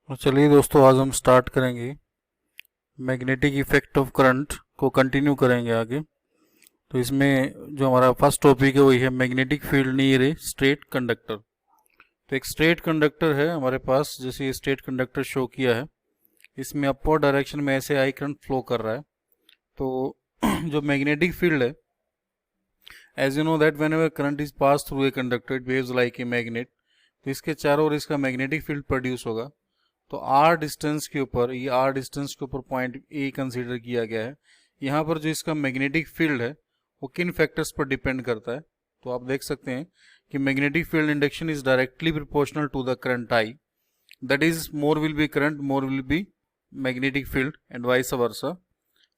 तो चलिए दोस्तों, आज हम स्टार्ट करेंगे मैग्नेटिक इफेक्ट ऑफ करंट को कंटिन्यू करेंगे आगे। तो इसमें जो हमारा फर्स्ट टॉपिक है वही है magnetic field near a straight conductor. तो एक स्ट्रेट कंडक्टर है हमारे पास, जैसे ये स्ट्रेट कंडक्टर शो किया है, इसमें अपवर्ड डायरेक्शन में ऐसे आई करंट फ्लो कर रहा है। तो जो मैग्नेटिक फील्ड है, as you know that whenever current is pass through a conductor it behaves like a magnet. तो इसके चारों ओर इसका मैग्नेटिक फील्ड प्रोड्यूस होगा। तो आर डिस्टेंस के ऊपर, ये आर डिस्टेंस के ऊपर पॉइंट ए कंसीडर किया गया है। यहाँ पर जो इसका मैग्नेटिक फील्ड है वो किन फैक्टर्स पर डिपेंड करता है। तो आप देख सकते हैं कि magnetic field induction is directly proportional to the current I, that is more will be current, more will be magnetic field, and vice versa.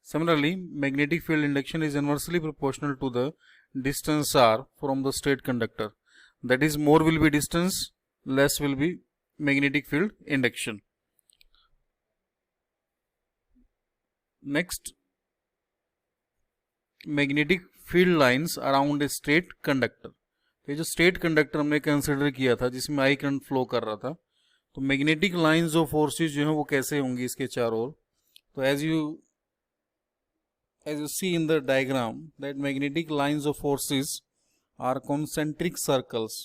Similarly, magnetic field induction is inversely proportional to the distance r from the straight conductor. That is, more will be distance, less will be magnetic field induction. Next, magnetic field lines around a straight conductor. ये जो straight conductor हमने consider किया था जिसमें I current flow कर रहा था, तो मैग्नेटिक लाइंस ऑफ फोर्सेस जो है वो कैसे होंगी इसके चारों ओर। तो as you see in the diagram that magnetic lines of forces are concentric circles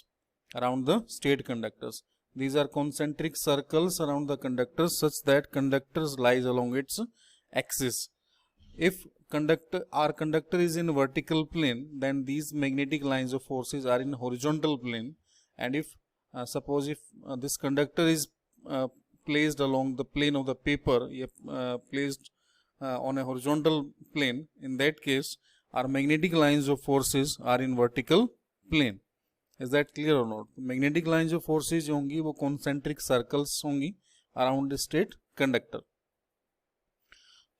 around the straight conductors. These are concentric circles around the conductors such that conductors lies along its axis. If our conductor is in vertical plane, then these magnetic lines of forces are in horizontal plane. And if suppose if this conductor is placed along the plane of the paper, placed on a horizontal plane, in that case our magnetic lines of forces are in vertical plane. Is that clear or not? Magnetic lines of forces जो होंगी वो concentric circles होंगी around the straight conductor.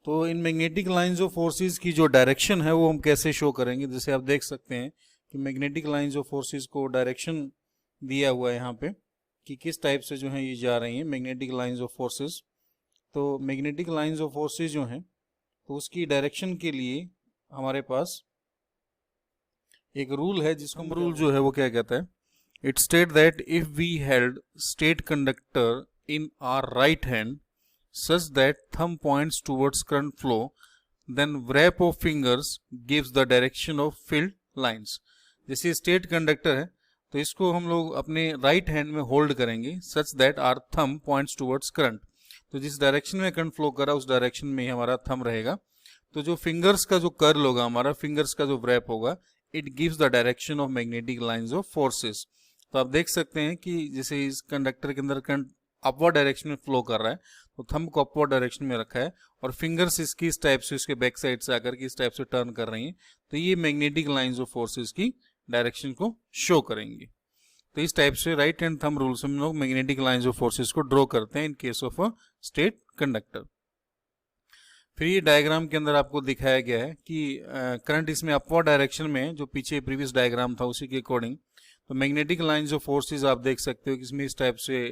तो in magnetic lines of forces की जो direction है वो हम कैसे शो करेंगे। जैसे आप देख सकते हैं कि मैग्नेटिक लाइंस ऑफ फोर्सेस को डायरेक्शन दिया हुआ है यहाँ पे कि किस टाइप से जो है ये जा रही हैं मैग्नेटिक लाइंस ऑफ फोर्सेस। तो मैग्नेटिक लाइंस ऑफ फोर्सेस जो हैं तो उसकी डायरेक्शन के लिए हमारे पास एक रूल है जिसको रूल जो है वो क्या कहता है, it state that if we held straight conductor in our right hand such that thumb points towards current flow, then wrap of fingers gives the direction of field lines. जैसे straight conductor है तो इसको हम लोग अपने right hand में hold करेंगे such that our thumb points towards current. तो जिस डायरेक्शन में करंट फ्लो कर रहा है उस डायरेक्शन में ही हमारा थंब रहेगा। तो जो फिंगर्स का जो कर्ल होगा, हमारा फिंगर्स का जो व्रैप होगा, it gives the direction of magnetic lines of forces. तो आप देख सकते हैं कि जैसे इस कंडक्टर के अंदर करंट अपवर्ड डायरेक्शन में फ्लो कर रहा है तो थंब को अपवर्ड डायरेक्शन में रखा है और फिंगर्स इसकी इस टाइप से इसके बैक साइड से आकर के इस टाइप से टर्न कर रही हैं। तो ये मैग्नेटिक लाइंस ऑफ फोर्सेस की डायरेक्शन को शो करेंगे। तो इस टाइप से राइट हैंड थंब रूल से हम लोग मैग्नेटिक लाइंस ऑफ फोर्सेस को ड्रॉ करते हैं in case of a straight conductor. फिर ये डायग्राम के अंदर आपको दिखाया गया है कि करंट इसमें अपवर्ड डायरेक्शन में, जो पीछे प्रीवियस डायग्राम था उसी के अकॉर्डिंग। तो मैग्नेटिक लाइंस ऑफ फोर्सेस आप देख सकते हो कि इसमें इस टाइप से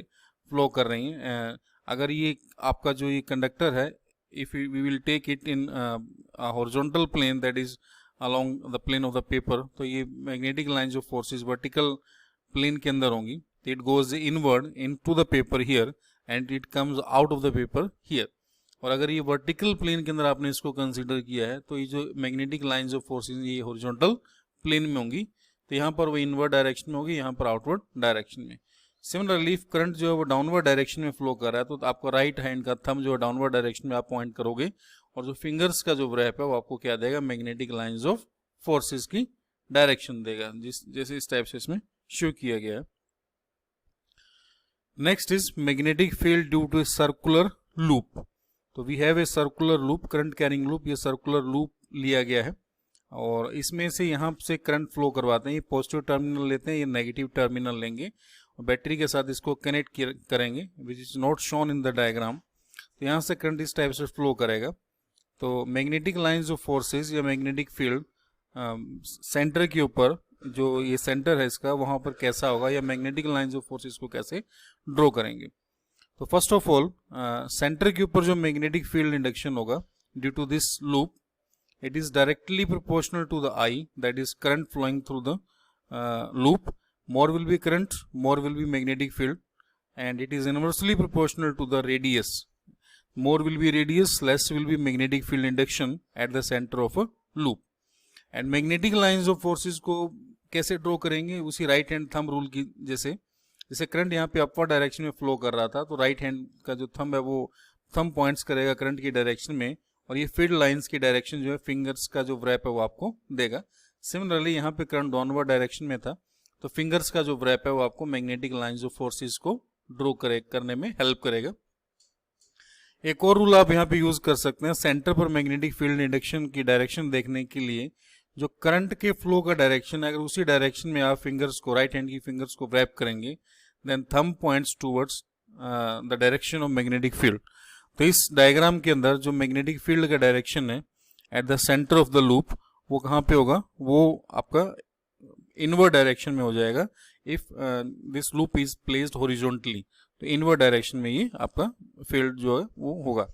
फ्लो कर रही हैं। अगर ये आपका जो ये कंडक्टर है, if we will take it in horizontal plane that is along the plane of the paper, तो ये magnetic lines of forces vertical plane के अंदर होंगी। तो it goes inward into the paper here and it comes out of the paper here. और अगर ये vertical plane के अंदर आपने इसको कंसिडर किया है तो ये जो मैग्नेटिक लाइंस ऑफ फोर्सेस ये हॉरिजॉन्टल प्लेन में होंगी। तो यहाँ पर वो इनवर्ड डायरेक्शन में होगी, यहाँ पर आउटवर्ड डायरेक्शन में। सिमिलरली इफ करंट जो है वो डाउनवर्ड डायरेक्शन में फ्लो कर रहा है तो आपका राइट हैंड का थंब जो है डाउनवर्ड डायरेक्शन में आप पॉइंट करोगे और जो फिंगर्स का जो व्रैप है वो आपको क्या देगा, मैग्नेटिक लाइंस ऑफ फोर्सेस की डायरेक्शन देगा, जैसे इस टाइप से इसमें शो किया गया है। Next is magnetic field due to a circular loop. तो we have a circular loop, current carrying loop. ये सर्कुलर लूप लिया गया है और इसमें से यहाँ से करंट फ्लो करवाते हैं। ये पॉजिटिव टर्मिनल लेते हैं, ये नेगेटिव टर्मिनल लेंगे और बैटरी के साथ इसको कनेक्ट करेंगे, which is not shown in the diagram. तो यहाँ से करंट इस टाइप से फ्लो करेगा। तो मैग्नेटिक लाइंस ऑफ फोर्सेस या मैग्नेटिक फील्ड सेंटर के ऊपर, जो ये सेंटर है इसका, वहाँ पर कैसा होगा या मैग्नेटिक लाइंस ऑफ फोर्सेस को कैसे ड्रॉ करेंगे। तो फर्स्ट ऑफ ऑल सेंटर के ऊपर जो मैग्नेटिक फील्ड इंडक्शन होगा due to this loop, it is directly proportional to the I, that is current flowing through the loop. More will be current, more will be magnetic field. and it is inversely proportional to the radius. More will be radius, less will be magnetic field induction at the center of a loop. And magnetic lines of forces को कैसे draw करेंगे, उसी right hand thumb rule की जैसे current यहाँ पे upward direction में flow कर रहा था, तो राइट हैंड का जो थंब है वो थंब पॉइंट्स करेगा करंट की डायरेक्शन में, और ये फील्ड लाइंस की डायरेक्शन जो है फिंगर्स का जो व्रैप है वो आपको देगा. सिमिलरली यहाँ पे करंट डाउनवर्ड डायरेक्शन में था, तो फिंगर्स का जो व्रैप है वो आपको मैग्नेटिक लाइंस ऑफ फोर्सेस को ड्रॉ करने में हेल्प करेगा. एक और रूल आप यहाँ पे यूज कर सकते हैं. सेंटर पर मैग्नेटिक फील्ड इंडक्शन की डायरेक्शन देखने के लिए जो करंट के फ्लो का डायरेक्शन है, अगर उसी डायरेक्शन में आप फिंगर्स को, राइट हैंड की फिंगर्स को व्रैप करेंगे, then thumb points towards the direction of magnetic field. तो इस डायग्राम के अंदर जो मैग्नेटिक फील्ड का डायरेक्शन है at the centre of the loop, वो कहाँ पे होगा, वो आपका इनवर्ड डायरेक्शन में हो जाएगा. If this loop is placed horizontally, तो इनवर्ड डायरेक्शन में ये आपका फील्ड जो है वो होगा.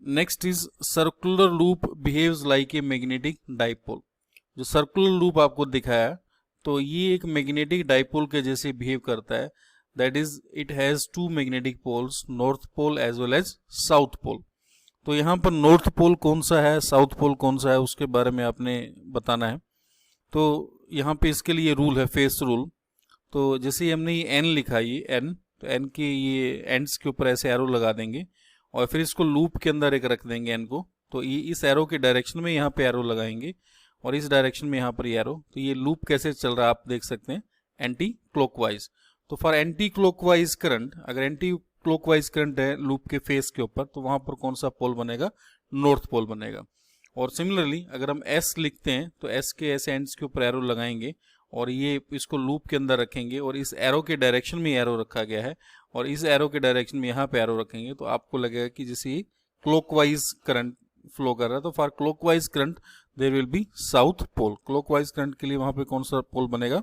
Next is circular loop behaves like a magnetic dipole. जो सर्कुलर लूप आपको दिखाया, तो ये एक मैग्नेटिक डाइपोल के जैसे बिहेव करता है. That is it has two magnetic poles, north pole as well as south pole. तो यहाँ पर नॉर्थ पोल कौन सा है, साउथ पोल कौन सा है, उसके बारे में आपने बताना है. तो यहाँ पे इसके लिए रूल है, फेस रूल. तो जैसे हमने ये एन लिखा, ये एन, तो एन के ये एंड्स के ऊपर ऐसे एरो लगा देंगे, और फिर इसको लूप के अंदर एक रख देंगे एन को. तो ये इस एरो के डायरेक्शन में यहाँ पे एरो लगाएंगे, और इस डायरेक्शन में यहाँ पर ये एरो. तो ये लूप कैसे चल रहा है आप देख सकते हैं, एंटी क्लॉकवाइज. तो फॉर एंटी क्लॉकवाइज करंट, अगर एंटी क्लॉकवाइज करंट है लूप के फेस के ऊपर, तो वहां पर कौन सा पोल बनेगा, नॉर्थ पोल बनेगा. और सिमिलरली अगर हम एस लिखते हैं, तो एस के ऐसे एंड्स के ऊपर एरो लगाएंगे, और ये इसको लूप के अंदर रखेंगे, और इस एरो के डायरेक्शन में एरो रखा गया है, और इस एरो के डायरेक्शन में यहाँ पे एरो रखेंगे, तो आपको लगेगा कि जैसे क्लॉकवाइज करंट फ्लो कर रहा है. तो for clockwise current there will be south pole. Clockwise current के लिए वहां पे कौन सा पोल बनेगा,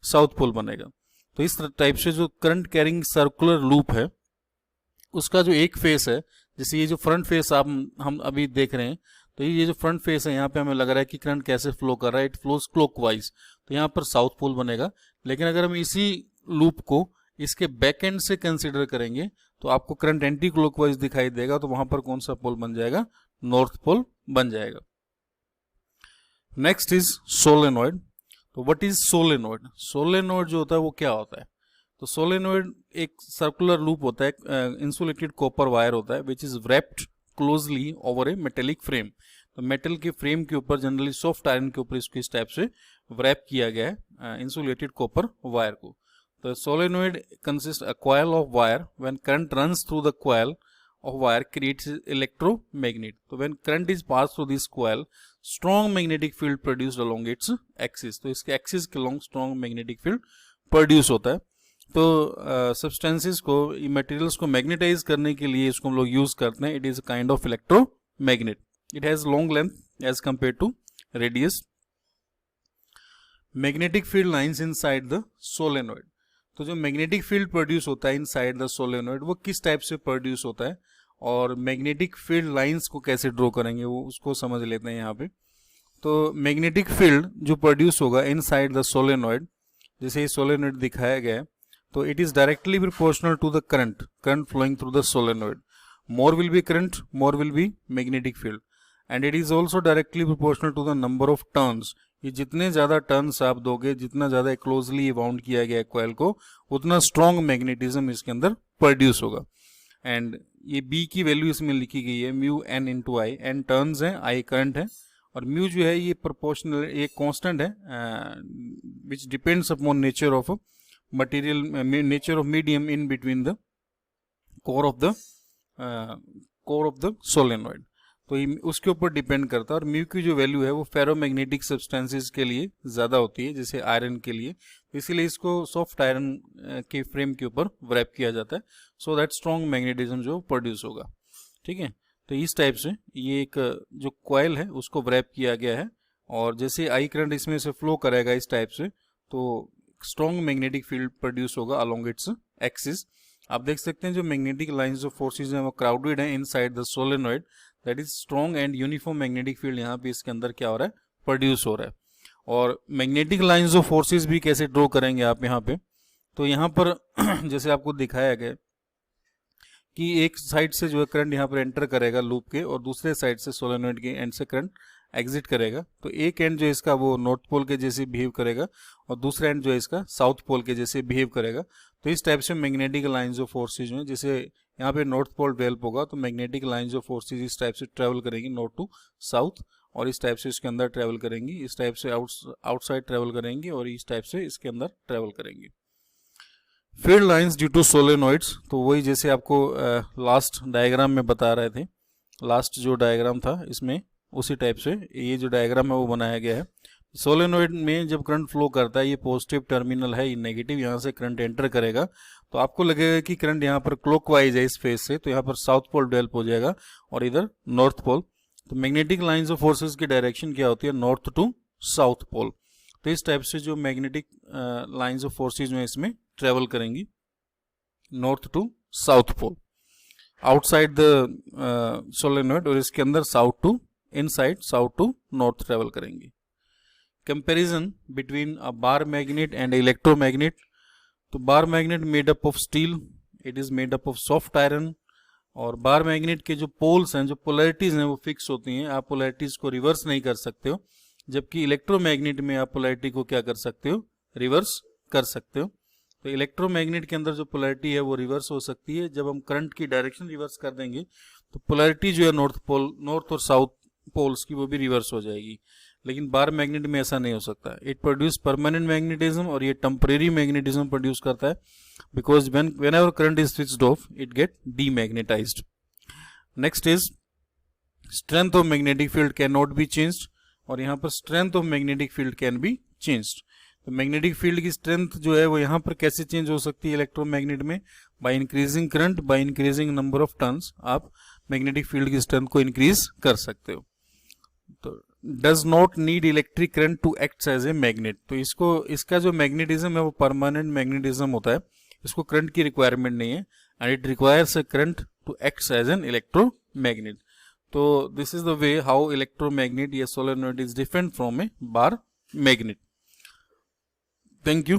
साउथ पोल बनेगा. तो इस टाइप से जो करंट कैरिंग सर्कुलर लूप है, उसका जो एक फेस है, जैसे ये जो फ्रंट फेस हम अभी देख रहे हैं, तो ये जो फ्रंट फेस है, यहाँ पे हमें लग रहा है कि करंट कैसे फ्लो कर रहा है, इट फ्लोज क्लॉकवाइज, तो यहाँ पर साउथ पोल बनेगा. लेकिन अगर हम इसी लूप को इसके बैक एंड से कंसीडर करेंगे, तो आपको करंट एंटी क्लॉकवाइज दिखाई देगा, तो वहां पर कौन सा पोल बन जाएगा, नॉर्थ पोल बन जाएगा. Next is solenoid. तो व्हाट इज सोलेनॉइड? सोलेनॉइड जो होता है वो क्या होता है? तो सोलेनॉइड एक सर्कुलर लूप होता है, इंसुलेटेड कॉपर वायर होता है, which is wrapped closely over A metallic frame. तो मेटल के फ्रेम के ऊपर, जनरली सॉफ्ट आयरन के ऊपर इसको इस टाइप से व्रैप किया गया है इंसुलेटेड कॉपर वायर को. तो solenoid consist a coil of wire. When current runs through the coil of wire creates electromagnet. So when current is passed through this coil, strong magnetic field produced along its axis. तो इसके axis के along strong magnetic field produce होता है. तो substances को, materials को magnetize करने के लिए इसको हम लोग use करते हैं. It is a kind of electromagnet. It has long length as compared to radius. Magnetic field lines inside the solenoid. तो जो मैग्नेटिक फील्ड प्रोड्यूस होता है इनसाइड द सोलेनॉइड, वो किस टाइप से प्रोड्यूस होता है, और मैग्नेटिक फील्ड लाइंस को कैसे ड्रॉ करेंगे, वो उसको समझ लेते हैं यहाँ पे. तो मैग्नेटिक फील्ड जो प्रोड्यूस होगा इनसाइड द सोलेनॉइड, जैसे ये सोलेनॉइड दिखाया गया है, तो it is directly proportional to the current flowing through the solenoid. More will be current, more will be magnetic field. And it is also directly proportional to the number of turns. ये जितने ज्यादा turns आप दोगे, जितना ज्यादा closely bound किया गया है कॉइल को, उतना स्ट्रॉन्ग मैग्नेटिज्म इसके अंदर प्रोड्यूस होगा. एंड ये बी की वैल्यू इसमें लिखी गई है, म्यू एन इंटू आई. एन टर्न्स है, आई करंट है, और म्यू जो है ये प्रोपोर्शनल, ये कांस्टेंट है, which depends upon nature of material, nature of medium in between the core of the solenoid. तो ये उसके ऊपर डिपेंड करता है. और म्यू की जो वैल्यू है वो फेरोमैग्नेटिक सब्सटेंसेस के लिए ज़्यादा होती है, जैसे आयरन के लिए. इसीलिए इसको सॉफ्ट आयरन के फ्रेम के ऊपर व्रैप किया जाता है, सो दैट स्ट्रॉन्ग मैग्नेटिज्म जो प्रोड्यूस होगा. ठीक है, तो इस टाइप से ये एक जो कॉइल है उसको व्रैप किया गया है, और जैसे आई करंट इसमें से फ्लो करेगा इस टाइप से, तो स्ट्रॉन्ग मैग्नेटिक फील्ड प्रोड्यूस होगा अलोंग इट्स एक्सिस. आप देख सकते हैं जो मैग्नेटिक लाइंस ऑफ फोर्सेज हैं वो क्राउडेड है inside the solenoid. That is strong and uniform magnetic field यहाँ पे इसके अंदर क्या हो रहा है, प्रोड्यूस हो रहा है. और मैग्नेटिक लाइंस ऑफ फोर्सेज भी कैसे ड्रॉ करेंगे आप यहाँ पे, तो यहाँ पर जैसे आपको दिखाया गया कि एक साइड से जो है करंट यहाँ पर एंटर करेगा लूप के, और दूसरे साइड से सोलेनोइड के एंड से करंट एग्जिट करेगा। तो एक एंड जो है इसका वो नॉर्थ पोल के जैसे बिहेव करेगा और दूसरा एंड जो है इसका साउथ पोल के जैसे बिहेव करेगा। तो इस टाइप से मैग्नेटिक लाइंस ऑफ फोर्सेज जो है, जैसे यहाँ पे नॉर्थ पोल डेवलप होगा तो मैग्नेटिक लाइंस ऑफ फोर्सेज इस टाइप से ट्रेवल करेंगी नॉर्थ टू साउथ, और इस टाइप से इसके अंदर ट्रेवल करेंगी, इस टाइप से आउटसाइड ट्रेवल करेंगी, और इस टाइप से इसके अंदर ट्रेवल करेंगी। Field lines due to solenoids, तो वही जैसे आपको लास्ट डायग्राम में बता रहे थे, लास्ट जो डायग्राम था इसमें उसी टाइप से ये जो डायग्राम है वो बनाया गया है। सोलेनोइड में जब करंट फ्लो करता है, ये पॉजिटिव टर्मिनल है, ये नेगेटिव, यहाँ से करंट एंटर करेगा तो आपको लगेगा कि करंट यहाँ पर क्लॉकवाइज है इस फेस से, तो यहाँ पर साउथ पोल डेवलप हो जाएगा और इधर नॉर्थ पोल। तो मैग्नेटिक लाइंस ऑफ फोर्सेस की डायरेक्शन क्या होती है, नॉर्थ टू साउथ पोल। तो इस टाइप से जो मैग्नेटिक लाइंस ऑफ फोर्सेस में इसमें ट्रेवल करेंगी north to south pole outside the solenoid, और इसके अंदर south to inside, south to north travel करेंगी। Comparison between a bar magnet and electromagnet, तो bar magnet made up of steel, it is made up of soft iron, और bar magnet के जो poles हैं, जो पोलैरिटीज हैं वो fix होती हैं, आप पोलैरिटीज को रिवर्स नहीं कर सकते हो, जबकि इलेक्ट्रोमैग्नेट में आप पोलैरिटी को क्या कर सकते हो, रिवर्स कर सकते हो। तो इलेक्ट्रोमैग्नेट के अंदर जो पोलैरिटी है वो रिवर्स हो सकती है, जब हम करंट की डायरेक्शन रिवर्स कर देंगे तो पोलैरिटी जो है नॉर्थ और साउथ पोल्स की वो भी रिवर्स हो जाएगी, लेकिन बार मैग्नेट में ऐसा नहीं हो सकता। इट प्रोड्यूस परमानेंट मैग्नेटिज्म, और ये टेम्परेरी मैग्नेटिज्म प्रोड्यूस करता है, because whenever current is switched off it get demagnetised. Next is strength of magnetic field cannot be changed, और यहाँ पर strength of magnetic field can be changed. तो magnetic field की strength जो है वो यहाँ पर कैसे चेंज हो सकती है इलेक्ट्रोमैग्नेट में, by increasing current, by increasing number of turns आप मैग्नेटिक फील्ड की स्ट्रेंथ को इंक्रीज कर सकते हो। तो does not need electric current to act as a magnet, तो इसका जो मैग्नेटिज्म है वो परमानेंट मैग्नेटिज्म होता है, इसको करंट की रिक्वायरमेंट नहीं है, and it requires a current to act as an electromagnet. तो this is the way how electromagnet या solenoid is different from a bar magnet. Thank you.